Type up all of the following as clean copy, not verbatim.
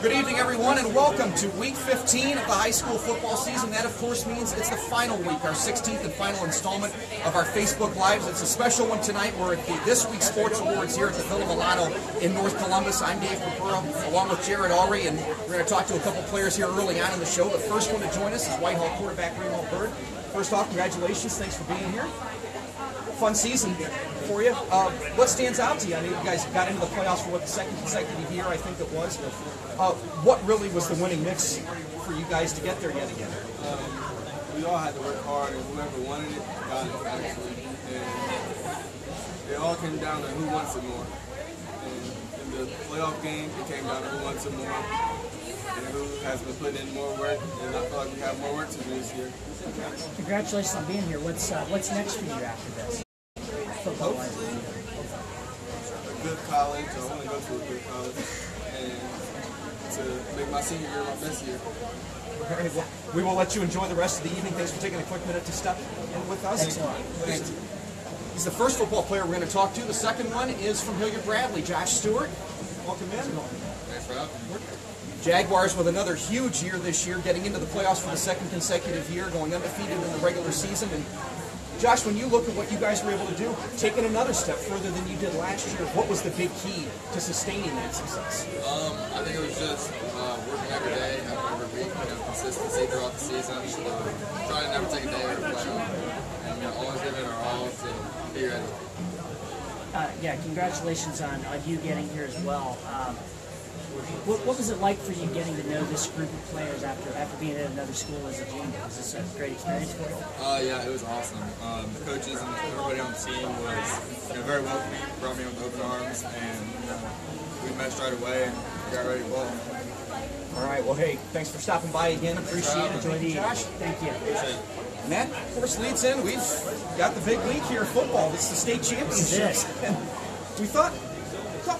Good evening, everyone, and welcome to Week 15 of the high school football season. That, of course, means it's the final week, our 16th and final installment of our Facebook Lives. It's a special one tonight. We're at the ThisWeek Sports Awards here at the Villa Milano in North Columbus. I'm Dave Purpura, along with Jarrod Ulrey, and we're going to talk to a couple players here early on in the show. The first one to join us is Whitehall quarterback Remo Bird. First off, congratulations. Thanks for being here. Fun season for you. What stands out to you? I mean, you guys got into the playoffs for the second consecutive year, I think it was. What really was the winning mix for you guys to get there yet again? We all had to work hard, and whoever wanted it got it, actually. And it all came down to who wants it more. And in the playoff game, it came down to who wants it more and who has been putting in more work. And I feel like we have more work to do this year. Congratulations on being here. What's next for you after this? Hopefully, a good college. I want to go to a good college and to make my senior year my best year. All right, well, we will let you enjoy the rest of the evening. Thanks for taking a quick minute to step in with us. Excellent. Thanks. He's the first football player we're going to talk to. The second one is from Hilliard Bradley, Josh Stewart. Welcome in. Thanks for having me. Jaguars with another huge year this year, getting into the playoffs for the second consecutive year, going undefeated in the regular season. And Josh, when you look at what you guys were able to do, taking another step further than you did last year, what was the big key to sustaining that success? I think it was just working every day, every week, consistency throughout the season. Trying to never take a day or play off, and always giving our all to be ready. Yeah, congratulations on you getting here as well. What was it like for you getting to know this group of players after being at another school as a junior? Was this a great experience for you? Yeah, it was awesome. The coaches and everybody on the team was very welcoming, brought me with open arms, and we meshed right away and got ready to ball. All right, well, hey, thanks for stopping by again. Appreciate it. Enjoy the Josh. Thank you. Appreciate it. And that, of course, leads in. We've got the big week here in football. It's the state championships. And we thought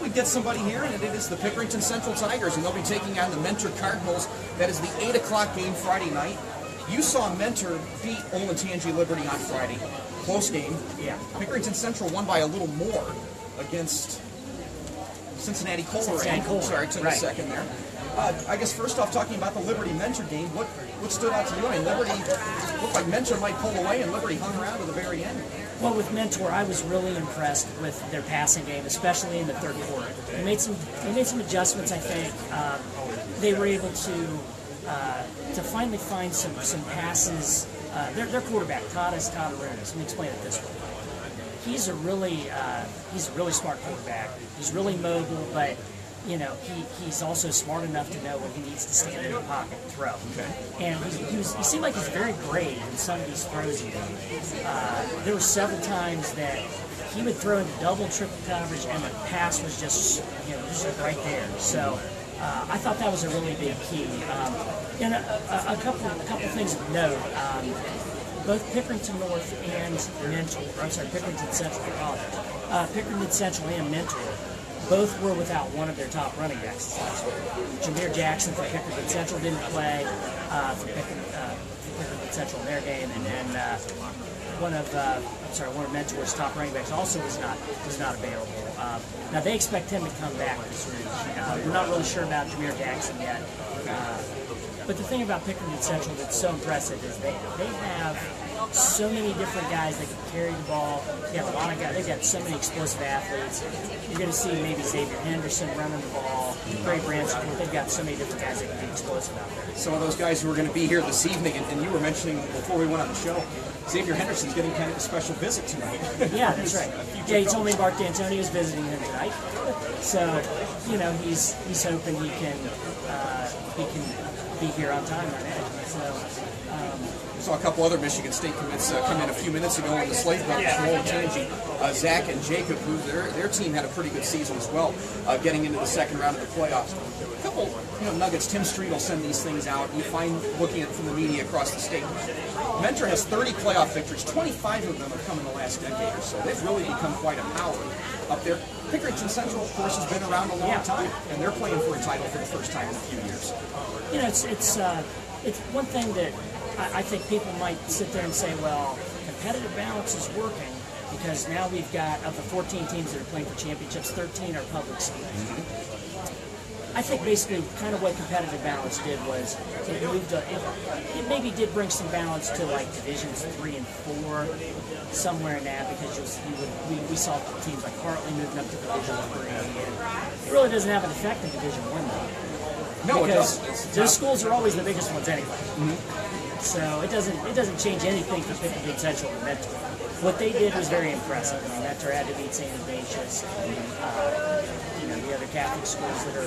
we'd get somebody here, and it is the Pickerington Central Tigers, and they'll be taking on the Mentor Cardinals. That is the 8 o'clock game Friday night. You saw Mentor beat Olentangy Liberty on Friday. Close game. Yeah. Pickerington Central won by a little more against Cincinnati Coleraine. Sorry, it took a second there. I guess first off, talking about the Liberty Mentor game, what stood out to you? I mean, Liberty looked like Mentor might pull away, and Liberty hung around to the very end. Well, with Mentor, I was really impressed with their passing game, especially in the third quarter. They made some adjustments. I think they were able to finally find some passes. Their quarterback, Todd Arunas. Let me explain it this way. He's a really smart quarterback. He's really mobile, but he's also smart enough to know when he needs to stand in the pocket and throw. Okay. And he seemed like he's very brave in some of these throws he made. There were several times that he would throw into double, triple coverage, and the pass was just right there. So I thought that was a really big key. And a couple things of note. Both Pickerington North and Pickerington Central, Pickerington Central and Mentor, both were without one of their top running backs last week. Jameer Jackson from Pickerington Central didn't play for Pickerington Central in their game, and one of Mentor's top running backs also was not available. Now they expect him to come back this week. We're not really sure about Jameer Jackson yet. But the thing about Pickerington Central that's so impressive is they have so many different guys that can carry the ball. They have a lot of guys. They've got so many explosive athletes. You're going to see maybe Xavier Henderson running the ball, Gray Branson. They've got so many different guys that can be explosive out there. Some of those guys who are going to be here this evening, and you were mentioning before we went on the show, Xavier Henderson's getting kind of a special visit tonight. Yeah, that's right. Yeah, he told me Mark D'Antonio is visiting him tonight. So, he's hoping he can be here on time, I imagine. So, saw a couple other Michigan State commits come in a few minutes ago in the slate from Olentangy. Zach and Jacob, who their team had a pretty good season as well, getting into the second round of the playoffs. A couple nuggets. Tim Street will send these things out. You find, looking at it from the media across the state, Mentor has 30 playoff victories. 25 of them have come in the last decade or so. They've really become quite a power up there. Pickerington Central, of course, has been around a long time, and they're playing for a title for the first time in a few years. It's one thing that I think people might sit there and say, well, competitive balance is working because now we've got, of the 14 teams that are playing for championships, 13 are public schools. I think basically kind of what competitive balance did was it moved. It maybe did bring some balance to like divisions 3 and 4, somewhere in that, because we saw teams like Hartley moving up to Division 3, and it really doesn't have an effect in Division 1 though. No, because it doesn't. those schools are always the biggest ones anyway. So it doesn't change anything for Pickerington Central and Mentor. What they did was very impressive. I mean, Mentor had to beat St. Ignatius, the other Catholic schools that are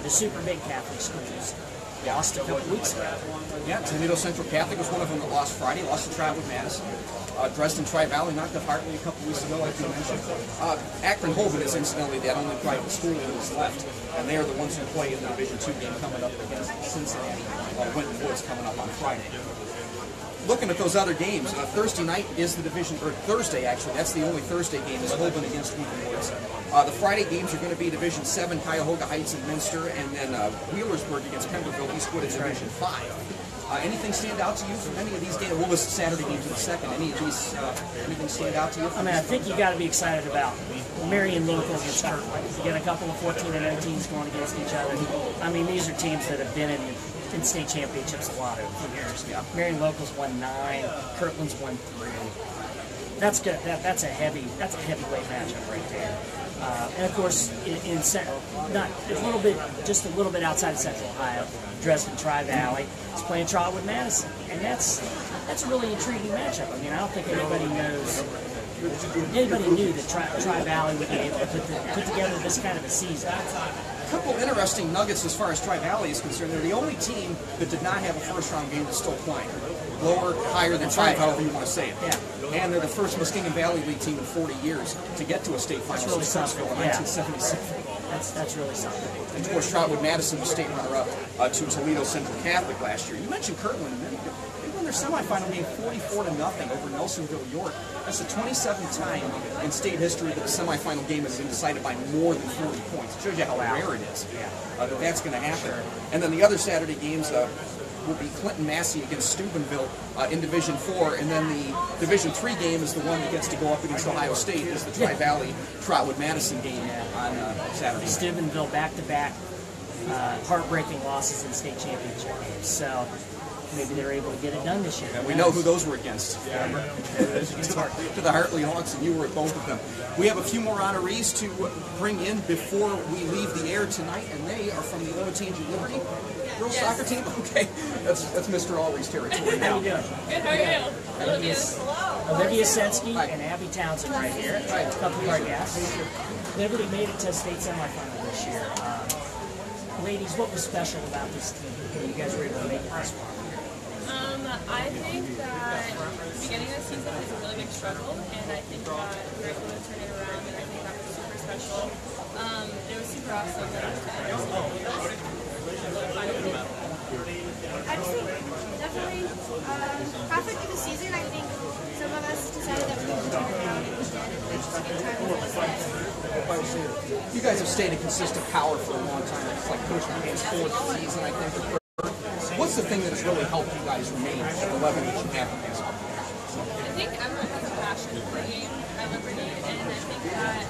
the super big Catholic schools. Lost a couple weeks ago. Yeah, Toledo Central Catholic was one of them that lost Friday, lost to Trotwood Madison. Dresden Tri-Valley knocked up Hartley a couple weeks ago, like you mentioned. Akron Holden is incidentally that only private school that is left, and they are the ones who play in the Division II game coming up against Cincinnati. Winton Woods coming up on Friday. Looking at those other games, Thursday night is the division, or Thursday actually, that's the only Thursday game, is Holden against Winton Woods. The Friday games are going to be Division 7, Cuyahoga Heights and Minster, and then Wheelersburg against Pemberville, Eastwood in Division 5. Anything stand out to you from any of these games? We'll list Saturday games in a second. Any of these, anything stand out to you? I mean, I think you got to be excited about Marion local against Kirkland. You get a couple of 14 and 0 going against each other. I mean, these are teams that have been in state championships a lot over the years. Yeah. Marion locals won 9, Kirkland's won 3. That's good. That's a heavyweight matchup right there. And of course, just a little bit outside of Central Ohio, Dresden Tri-Valley is playing Trotwood Madison, and that's a really intriguing matchup. I mean, I don't think anybody knew that Tri-Valley would be able to put together this kind of a season. A couple interesting nuggets as far as Tri-Valley is concerned. They're the only team that did not have a first-round game that's still playing. Lower, higher than 5, however you want to say it. Yeah. And they're the first Muskegon Valley League team in 40 years to get to a state final really since Huntsville in 1977. That's really something. And of course, Trotwood Madison was state runner-up to Toledo Central Catholic last year. You mentioned Kirtland. They won their semifinal game 44-0 over Nelsonville, York. That's the 27th time in state history that a semifinal game has been decided by more than 40 points. It shows you how rare it is that that's going to happen. Sure. And then the other Saturday games will be Clinton Massey against Steubenville in Division 4, and then the Division 3 game is the one that gets to go up against Ohio State, is the Tri-Valley Trotwood Madison game on Saturday. Steubenville back-to-back heartbreaking losses in state championship games, so maybe they're able to get it done this year. And we know who those were against. To the Hartley Hawks, and you were at both of them. We have a few more honorees to bring in before we leave the air tonight, and they are from the Olentangy Liberty girls soccer team. Okay, that's Mr. Ulrey's territory now. How you doing? Good, how are you? Olivia Sensky and Abby Townsend right here. A couple of our guests. Liberty made it to state semifinal this year. Ladies, what was special about this team that you guys were able to make it this far? I think that the beginning of the season was a really big struggle, and I think that we were able to turn it around, and I think that was super special. It was super awesome that I was I just think definitely halfway through the season, I think some of us decided that we would turn it around, and we did. It's just a good time to You guys have stayed in consistent power for a long time. It's like Coach McCann's 4th season, I think. What's the thing that has really helped you guys remain at the level that you have in basketball? I think everyone has a passion for the game at Liberty, and I think that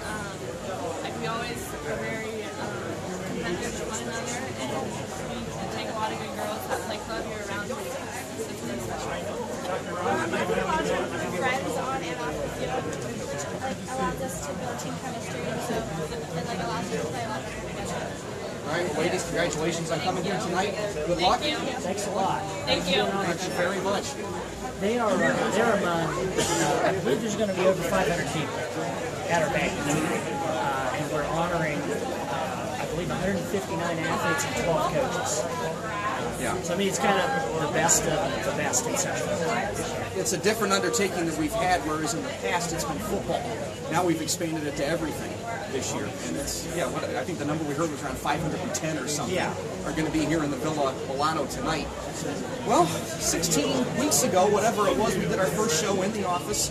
we always are very competitive with one another, and we take a lot of good girls that play club year round. So it's really special. I think a lot of friends on and off the field, which allows us to build team chemistry, and so it allows us to play a lot better together. All right, ladies, congratulations on coming here tonight. Good luck. Thank you. Thanks a lot. Thank you. Thank you very much. They're among, I believe there's going to be over 500 people at our banquet tonight, and we're honoring, I believe, 159 athletes and 12 coaches. Yeah. So I mean, it's kind of the best of the best in Central Ohio. It's a different undertaking that we've had, whereas in the past it's been football. Now we've expanded it to everything this year, and it's I think the number we heard was around 510 or something. Yeah. Are going to be here in the Villa Milano tonight. Well, 16 weeks ago, whatever it was, we did our first show in the office.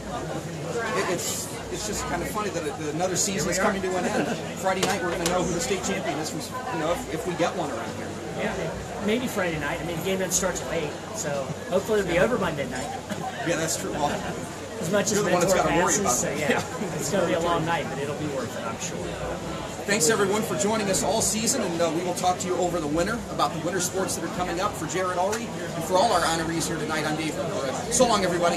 It's just kind of funny that another season is coming to an end. Friday night we're going to know who the state champion is. If we get one around here. Yeah, maybe Friday night. I mean, the game doesn't start till 8, so hopefully it'll be over by midnight. Yeah, that's true. Well, as much as you're the one that's Mentor got to worry passes, about it. so it's going to be a long night, but it'll be worth it, I'm sure. Thanks everyone for joining us all season, and we will talk to you over the winter about the winter sports that are coming up. For Jarrod, Ulrey, and for all our honorees here tonight, I'm Dave Purpura. So long, everybody.